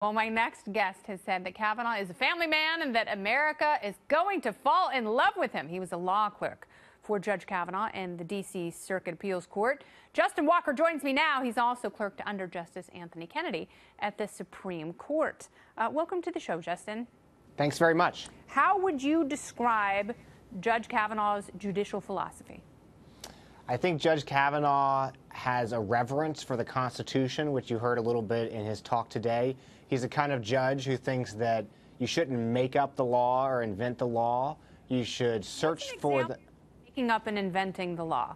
Well, my next guest has said that Kavanaugh is a family man and that America is going to fall in love with him. He was a law clerk for Judge Kavanaugh in the D.C. Circuit Appeals Court. Justin Walker joins me now. He's also clerked under Justice Anthony Kennedy at the Supreme Court. Welcome to the show, Justin. Thanks very much. How would you describe Judge Kavanaugh's judicial philosophy? I think Judge Kavanaugh has a reverence for the Constitution, which you heard a little bit in his talk today. He's the kind of judge who thinks that you shouldn't make up the law or invent the law. You should search for the... Making up and inventing the law.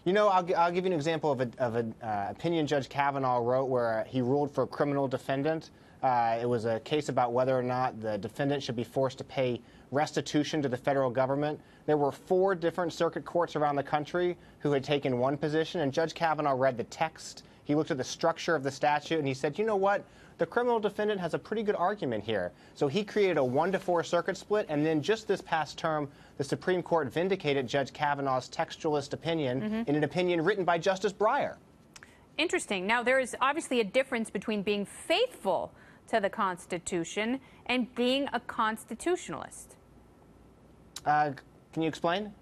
You know, I'll give you an example of an opinion Judge Kavanaugh wrote where he ruled for a criminal defendant. It was a case about whether or not the defendant should be forced to pay restitution to the federal government. There were 4 different circuit courts around the country who had taken one position, and Judge Kavanaugh read the text. He looked at the structure of the statute, and he said, you know what? The criminal defendant has a pretty good argument here. So he created a 1-to-4 circuit split, and then just this past term, the Supreme Court vindicated Judge Kavanaugh's textualist opinion in an opinion written by Justice Breyer. Interesting. Now, there is obviously a difference between being faithful to the Constitution and being a constitutionalist. Can you explain?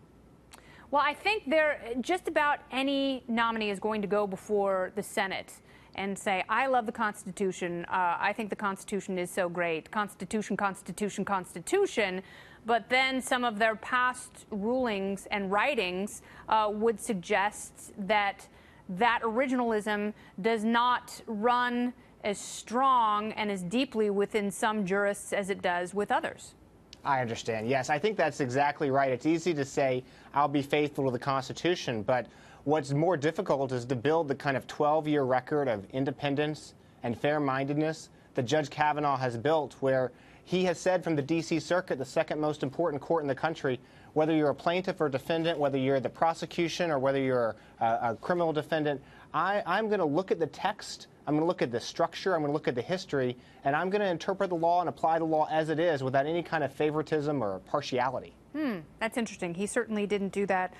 Well, I think just about any nominee is going to go before the Senate and say, I love the Constitution. I think the Constitution is so great. Constitution, Constitution, Constitution. But then some of their past rulings and writings would suggest that that originalism does not run as strong and as deeply within some jurists as it does with others. I understand. Yes, I think that's exactly right. It's easy to say, I'll be faithful to the Constitution, but what's more difficult is to build the kind of 12-year record of independence and fair-mindedness that Judge Kavanaugh has built, where he has said from the D.C. Circuit, the second most important court in the country, whether you're a plaintiff or defendant, whether you're the prosecution or whether you're a criminal defendant, I'm going to look at the text, I'm going to look at the structure, I'm going to look at the history, and I'm going to interpret the law and apply the law as it is without any kind of favoritism or partiality. That's interesting. He certainly didn't do that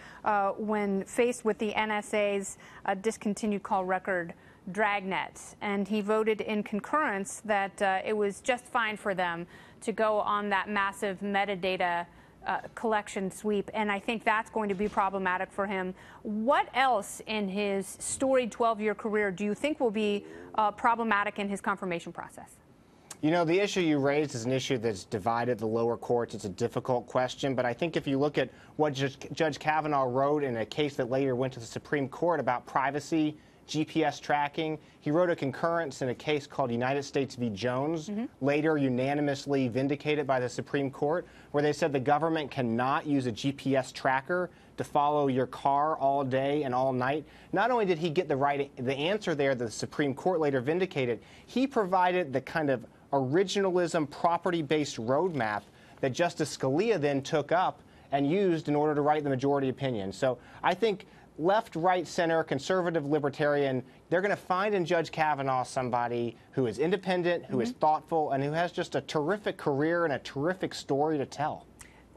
when faced with the NSA's discontinued call record Dragnet, and he voted in concurrence that it was just fine for them to go on that massive metadata collection sweep, and I think that's going to be problematic for him. What else in his storied 12-year career do you think will be problematic in his confirmation process? You know, the issue you raised is an issue that's divided the lower courts. It's a difficult question, but I think if you look at what Judge Kavanaugh wrote in a case that later went to the Supreme Court about privacy, GPS tracking, he wrote a concurrence in a case called United States v. Jones, later unanimously vindicated by the Supreme Court, where they said the government cannot use a GPS tracker to follow your car all day and all night. Not only did he get the answer there that the Supreme Court later vindicated, he provided the kind of originalism, property-based roadmap that Justice Scalia then took up and used in order to write the majority opinion. So I think left, right, center, conservative, libertarian, they're going to find in Judge Kavanaugh somebody who is independent, who is thoughtful, and who has just a terrific career and a terrific story to tell.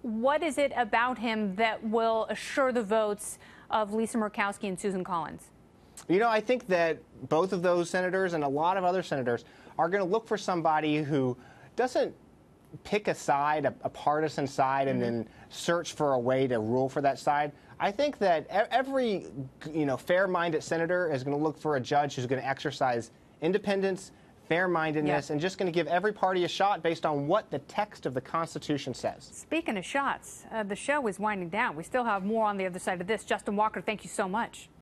What is it about him that will assure the votes of Lisa Murkowski and Susan Collins? You know, I think that both of those senators and a lot of other senators are going to look for somebody who doesn't pick a side, a partisan side, and then search for a way to rule for that side. I think that every, fair-minded senator is going to look for a judge who's going to exercise independence, fair-mindedness, and just going to give every party a shot based on what the text of the Constitution says. Speaking of shots, the show is winding down. We still have more on the other side of this. Justin Walker, thank you so much.